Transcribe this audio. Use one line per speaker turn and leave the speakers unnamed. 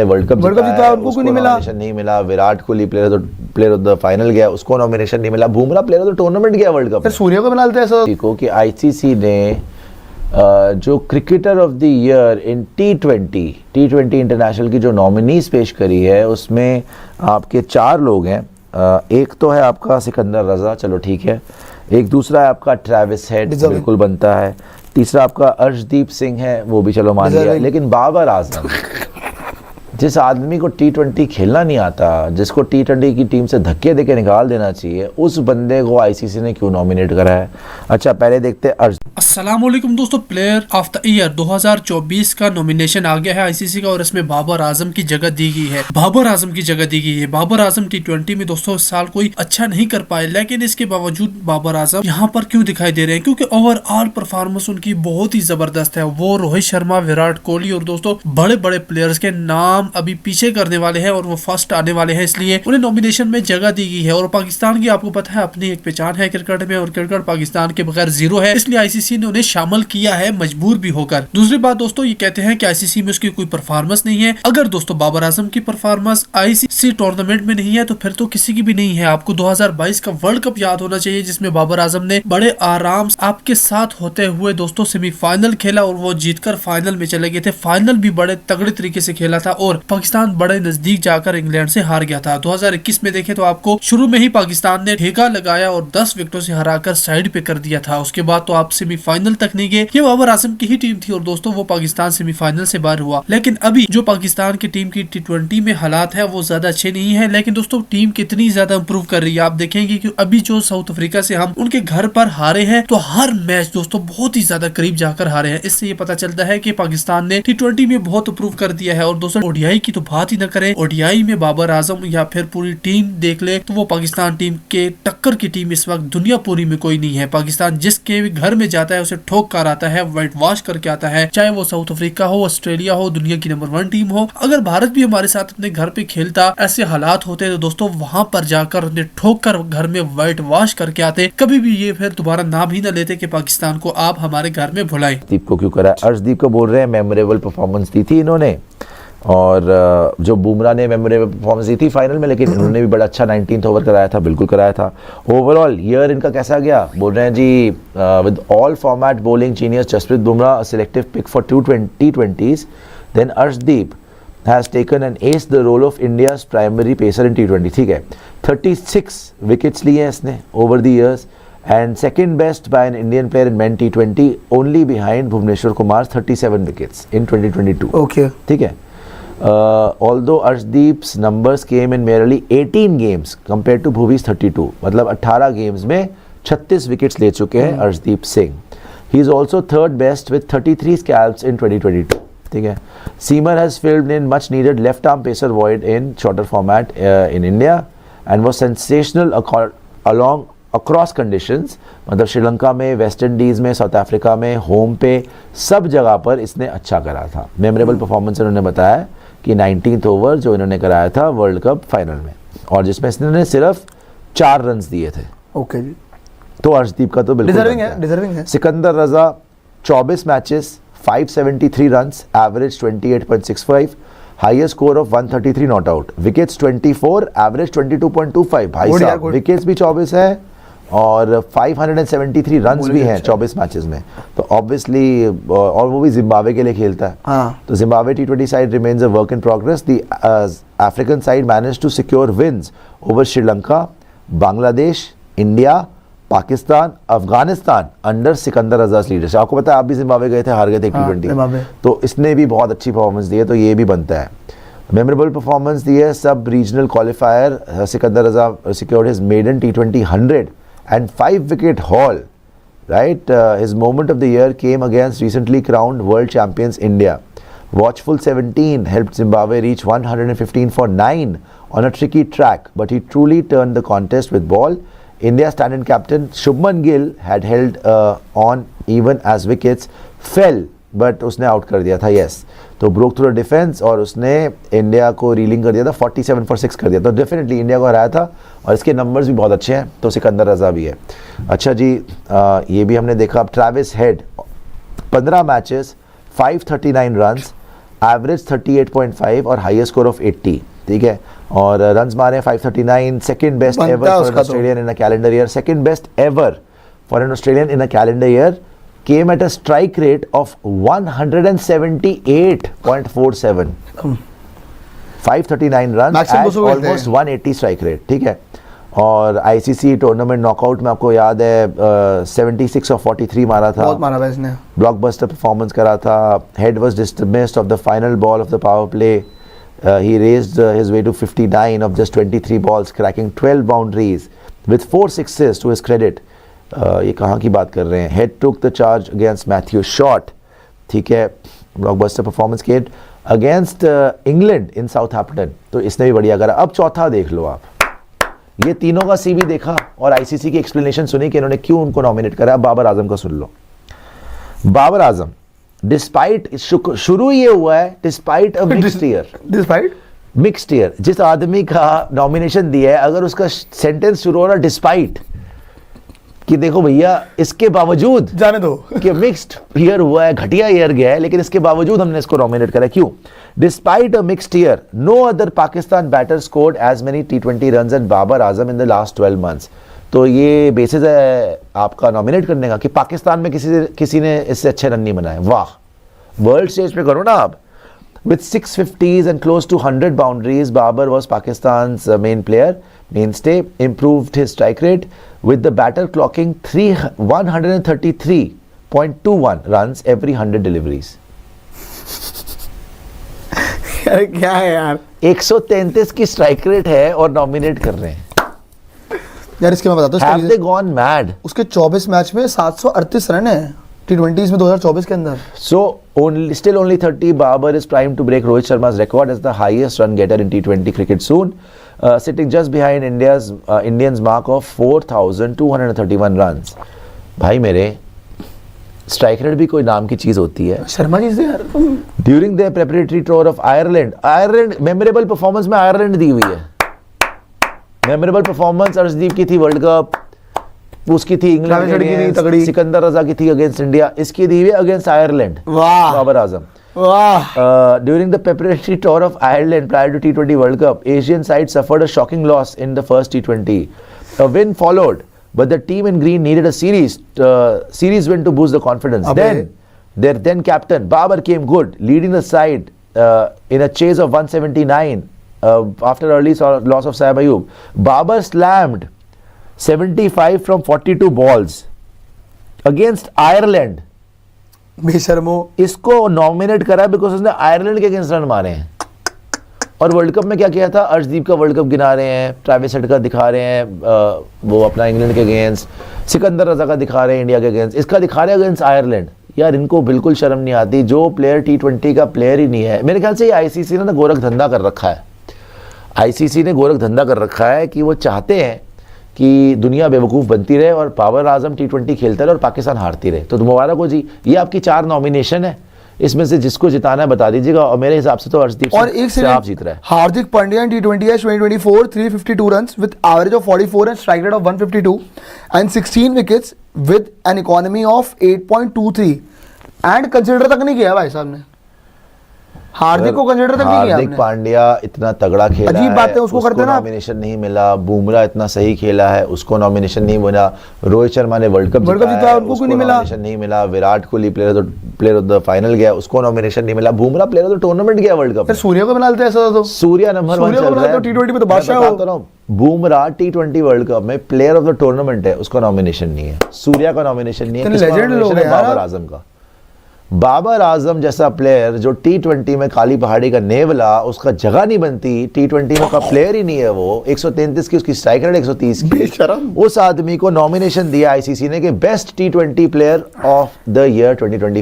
World cup
जीता, उनको नहीं मिला,
नॉमिनेशन नहीं मिला। Virat Kohli player of the final गया, उसको नॉमिनेशन नहीं मिला। Bumrah player of the tournament गया वर्ल्ड कप।
फिर सूर्य को मिला ऐसा
कि आईसीसी ने जो cricketer of the year in T20 international की जो नॉमिनीज पेश करी है, उसमें आपके 4 लोग हैं। एक तो है आपका सिकंदर रजा, चलो ठीक है। एक दूसरा है आपका ट्रेविस हेड, बिल्कुल बनता है। तीसरा आपका अर्शदीप सिंह है, वो भी चलो मान लिया। लेकिन बाबर आजम, जिस आदमी को टी20 खेलना नहीं आता, जिसको टी20 की टीम से धक्के देके निकाल देना चाहिए, उस बंदे को आईसीसी ने क्यों नॉमिनेट करा है? अच्छा पहले देखते हैं
अस्सलामुअलैकुम दोस्तों, प्लेयर ऑफ द ईयर 2024 का नॉमिनेशन आ गया है आईसीसी का और इसमें बाबर आजम की जगह दी गई है। बाबर आजम की जगह दी गई है। बाबर आजम टी20 में दोस्तों इस साल कोई अच्छा नहीं कर पाए, लेकिन इसके बावजूद बाबर आजम यहाँ पर क्यों दिखाई दे रहे हैं? क्योंकि ओवरऑल परफॉर्मेंस उनकी बहुत ही जबरदस्त है। वो रोहित शर्मा, विराट कोहली और दोस्तों बड़े बड़े प्लेयर्स के नाम अभी पीछे करने वाले हैं और वो फर्स्ट आने वाले हैं, इसलिए उन्हें नॉमिनेशन में जगह दी गई है। और पाकिस्तान की आपको पता है अपनी एक पहचान है क्रिकेट में, और क्रिकेट पाकिस्तान के बगैर जीरो है, इसलिए आईसीसी ने उन्हें शामिल किया है, मजबूर भी होकर। दूसरी बात दोस्तों, ये कहते हैं कि आईसीसी में उसकी कोई परफॉर्मेंस नहीं है। अगर दोस्तों बाबर आजम की परफॉर्मेंस आईसीसी टूर्नामेंट में नहीं है तो फिर तो किसी की भी नहीं है। आपको 2022 का वर्ल्ड कप याद होना चाहिए, जिसमें बाबर आजम ने बड़े आराम से आपके साथ होते हुए दोस्तों सेमीफाइनल खेला और वो जीतकर फाइनल में चले गए थे। फाइनल भी बड़े तगड़े तरीके से खेला था और पाकिस्तान बड़े नजदीक जाकर इंग्लैंड से हार गया था। 2021 में देखें तो आपको शुरू में ही पाकिस्तान ने ठेका लगाया और 10 विकेटों से हराकर साइड पे कर दिया था। उसके बाद तो आप सेमीफाइनल तक नहीं गए। ये बाबर आजम की ही टीम थी और दोस्तों वो पाकिस्तान सेमीफाइनल से बाहर हुआ। लेकिन अभी जो पाकिस्तान की टीम की टी20 में हालात है वो ज्यादा अच्छे नहीं है, लेकिन दोस्तों टीम कितनी ज्यादा इंप्रूव कर रही है। आप देखेंगे कि अभी जो साउथ अफ्रीका से हम उनके घर पर हारे हैं, तो हर मैच दोस्तों बहुत ही ज्यादा करीब जाकर हारे हैं। इससे ये पता चलता है कि पाकिस्तान ने टी20 में बहुत इंप्रूव कर दिया है। और दोस्तों ओडीआई की तो बात ही न करें, ओडीआई में बाबर आजम या फिर पूरी टीम देख ले तो वो पाकिस्तान टीम के टक्कर की टीम इस वक्त दुनिया पूरी में कोई नहीं है। पाकिस्तान जिसके भी घर में जाता है उसे ठोक कर आता है, व्हाइट वॉश करके आता है, चाहे वो साउथ अफ्रीका हो, ऑस्ट्रेलिया हो, दुनिया की नंबर 1 टीम हो। अगर भारत भी हमारे साथ अपने घर पे खेलता, ऐसे हालात होते तो दोस्तों वहां पर जाकर उन्हें ठोक कर घर में व्हाइट वॉश करके आते। कभी भी ये फिर दोबारा नाम ही न लेते कि पाकिस्तान को आप हमारे घर में भुलाएं।
अर्शदीप को क्यों करा? अर्शदीप को बोल रहे हैं मेमोरेबल परफॉर्मेंस दी थी इन्होंने, और जो बुमराह ने मेमोरेबल परफॉर्मेंस दी थी फाइनल में, लेकिन इन्होंने भी बड़ा अच्छा 19th ओवर कराया था, बिल्कुल कराया था। ओवरऑल ईयर इनका कैसा गया? बोल रहे हैं जी, with all format bowling genius Jasprit Bumrah selective pick for T20s, then Arshdeep has taken and as the role of India's primary pacer in T20। ठीक है, 36 विकेट्स लिए हैं इसने over the years, and second best by an Indian player in men T20, only behind Bhuvneshwar Kumar's 37 wickets in 2022.
Okay.
ठीक है. Although Arshdeep's numbers came in merely 18 games compared to Bhuvi's 32, मतलब 18 games में 36 wickets ले चुके हैं Arshdeep Singh. He is also third best with 33 scalps in 2022. ठीक है. Seamer has filled in much needed left arm pacer void in shorter format in India and was sensational along across conditions, मतलब श्रीलंका में, West Indies में, south Africa में, home पे, सब जगह पर इसने अच्छा करा था। मेमोरेबल परफॉर्मेंस इन्होंने बताया कि 19th ओवर जो इन्होंने कराया था वर्ल्ड कप फाइनल में, और जिसमें इसने सिर्फ 4 रन्स दिए थे।
ओके जी,
तो अर्शदीप का तो बिल्कुल
डिजर्विंग है।
सिकंदर रजा 24 matches, 573 runs, average 28.65, highest score of 133 not out, wickets 24, average 22.25। भाई साहब विकेट्स भी 24 है और 573 रन्स भी हैं 24 मैचेस में, तो ऑब्वियसली, और वो भी जिम्बाब्वे के लिए खेलता है।
हाँ।
तो Zimbabwe T20 side remains a work in progress. The African side manage to secure wins over Sri Lanka, Bangladesh, India, Pakistan, Afghanistan under Sikandar Raza's leadership. आपको पता है आप भी जिम्बाब्वे गए थे, हार गए थे T20, तो इसने भी बहुत अच्छी परफॉर्मेंस दी है, तो ये भी बनता है। मेमोरेबल परफॉर्मेंस दी है सब regional qualifier. Sikandar Raza secured his maiden T20 100 and 5 wicket haul, right? His moment of the year came against recently crowned world champions India. Watchful 17 helped Zimbabwe reach 115 for 9 on a tricky track, but he truly turned the contest with ball. India stand-in captain Shubman Gill had held on even as wickets fell, but उसने out कर दिया था। Yes, तो broke through the defence और उसने India को railing कर दिया था, 47 for 6 कर दिया, तो डेफिनेटली इंडिया को हराया था और इसके नंबर्स भी बहुत अच्छे हैं। तो सिकंदर रजा भी है। अच्छा जी, ये भी हमने देखा। अब Travis head 15 matches, 539 runs, average 38.5 और हाईएस्ट स्कोर ऑफ 80, ठीक है, और रन्स मारे 539, सेकंड बेस्ट
बनता
एवर
है
फॉर
उसका तो।
Australian in a calendar year, second best ever for an Australian in a calendar year, came at a strike rate of 178.47, 539 runs
Maximum
at
उसको कहते हैं।
almost 180 strike rate, ठीक है। और आईसीसी टूर्नामेंट नॉकआउट में आपको याद है 76 और 43 मारा था,
बहुत मारा था इसने।
ब्लॉकबस्टर परफॉर्मेंस करा था, Head was dismissed off the final ball of the power play, he raised his way to 59 of just 23 balls, cracking 12 boundaries with 4 sixes to his credit. ये कहाँ की बात कर रहे हैं? Head took the charge against Matthew Short, ठीक है, blockbuster performance के अगेंस्ट इंग्लैंड इन साउथहैम्पटन, तो इसने भी बढ़िया करा। अब चौथा देख लो आप, ये तीनों का सीवी देखा और आईसीसी की एक्सप्लेनेशन सुनी कि इन्होंने क्यों उनको नॉमिनेट करा। बाबर आजम का सुन लो। बाबर आजम डिस्पाइट, शुरू ये हुआ है despite a mixed year,
despite
mixed year, जिस आदमी का नॉमिनेशन दिया है अगर उसका सेंटेंस शुरू हो रहा डिस्पाइट, कि देखो भैया इसके बावजूद
जाने दो
कि मिक्स्ड ईयर हुआ है, घटिया ईयर गया है, लेकिन इसके बावजूद हमने इसको नॉमिनेट करा। क्यों? Despite a mixed year, no other Pakistan batter scored as many T20 runs and Babar Azam in the last 12 months। तो ये बेसिस है आपका नॉमिनेट करने का कि पाकिस्तान में किसी ने इससे अच्छे रन नहीं बनाए। वाह, वर्ल्ड स्टेज पे करो ना आप। With 650s and close to 100 boundaries, Babar was Pakistan's main player, mainstay, improved his strike rate, with the batter clocking 133.21 runs every 100 deliveries.
अरे क्या है यार
133 की स्ट्राइक रेट है और नॉमिनेट कर रहे हैं।
यार, इसके मैं बताता
Have they
हूँ,
gone mad?
उसके 24 मैच में 738 रन है T20s में 2024 के अंदर।
So still only 30. Babar is primed to break Rohit Sharma's record as the highest run getter in T20 cricket soon, sitting just behind Indians mark of 4,231 runs. भाई मेरे, strike rate भी कोई नाम की चीज होती है।
शर्मा जी से यार
During their preparatory tour of Ireland, memorable performance में आयरलैंड दी हुई है। मेमोरेबल परफॉर्मेंस अर्शदीप की थी वर्ल्ड कप, उसकी थी इंग्लैंड
की थी तगड़ी,
अगेंस्ट सिकंदर रजा की थी अगेंस्ट इंडिया, इसकी दी हुई अगेंस्ट आयरलैंड।
वाह
बाबर आजम।
वाह
During the preparatory tour of Ireland prior to T20 World Cup, Asian side suffered a shocking loss in the first T20. A win followed, but the team in green needed a series win to boost the confidence. Then their then captain Babar came good, leading the side in a chase of 179 after early loss of Saib Ayub. Babar slammed 75 from 42 balls against Ireland.
बेशर्मो,
इसको nominate करा because उसने Ireland के against run मारे हैं। और world cup में क्या किया था? अर्शदीप का वर्ल्ड कप गिना रहे हैं, ट्रेविस हेड का दिखा रहे हैं वो अपना इंग्लैंड के अगेंस्ट, सिकंदर रजा का दिखा रहे हैं इंडिया के अगेंस्ट, इसका दिखा रहे हैं अगेंस्ट आयरलैंड। यार इनको बिल्कुल शर्म नहीं आती। जो प्लेयर T20 का प्लेयर ही नहीं है, मेरे ख्याल से ये आईसीसी ने ना गोरख धंधा कर रखा है। आईसीसी ने गोरख धंधा कर रखा है कि वो चाहते हैं कि दुनिया बेवकूफ़ बनती रहे और बाबर आजम T20 खेलते रहे और पाकिस्तान हारती रहे। तो मुबारक हो जी, ये आपकी 4 नॉमिनेशन है, इसमें से जिसको जिताना है बता दीजिएगा। और मेरे हिसाब से तो अर्शदीप
और एक
से आप जीत रहे हैं।
हार्दिक पांड्या T20 है 2024 352 runs with average of 44 and strike rate of 152 and 16 wickets with an economy of 8.23 and consider तक नहीं किया भाई साहब ने। हार्दिक को कंसीडर तक नहीं किया
हार्दिक
आपने।
पांड्या इतना तगड़ा खेला
अजीब बात है, उसको करते ना आप।
नॉमिनेशन नहीं मिला। बुमराह इतना सही खेला है, उसको नॉमिनेशन नहीं मिला। रोहित शर्मा ने वर्ल्ड कप जीता है,
उनको नहीं मिला।
नॉमिनेशन नहीं मिला। Virat Kohli player of the final गया, उसको नॉमिनेशन नहीं मिला। Bumrah player of the tournament गया वर्ल्ड कप।
फिर सूर्य को बना लेते ऐसा तो।
सूर्या नंबर 1 चल रहा है
T20 में तो बादशाह हो।
बुमराह T20 वर्ल्ड कप में प्लेयर ऑफ द टूर्नामेंट है, उसका नॉमिनेशन नहीं है। सूर्या का नॉमिनेशन नहीं है,
लेजेंड लोग हैं यार।
बाबर आजम का। बाबर आजम जैसा प्लेयर जो T20 में काली पहाड़ी का नेवला, उसका जगह नहीं बनती। T20 में का प्लेयर ही नहीं है वो। 133 की उसकी स्ट्राइक रेट 130 की। उस आदमी को नॉमिनेशन दिया आईसीसी ने कि best T20 player of the year 2020।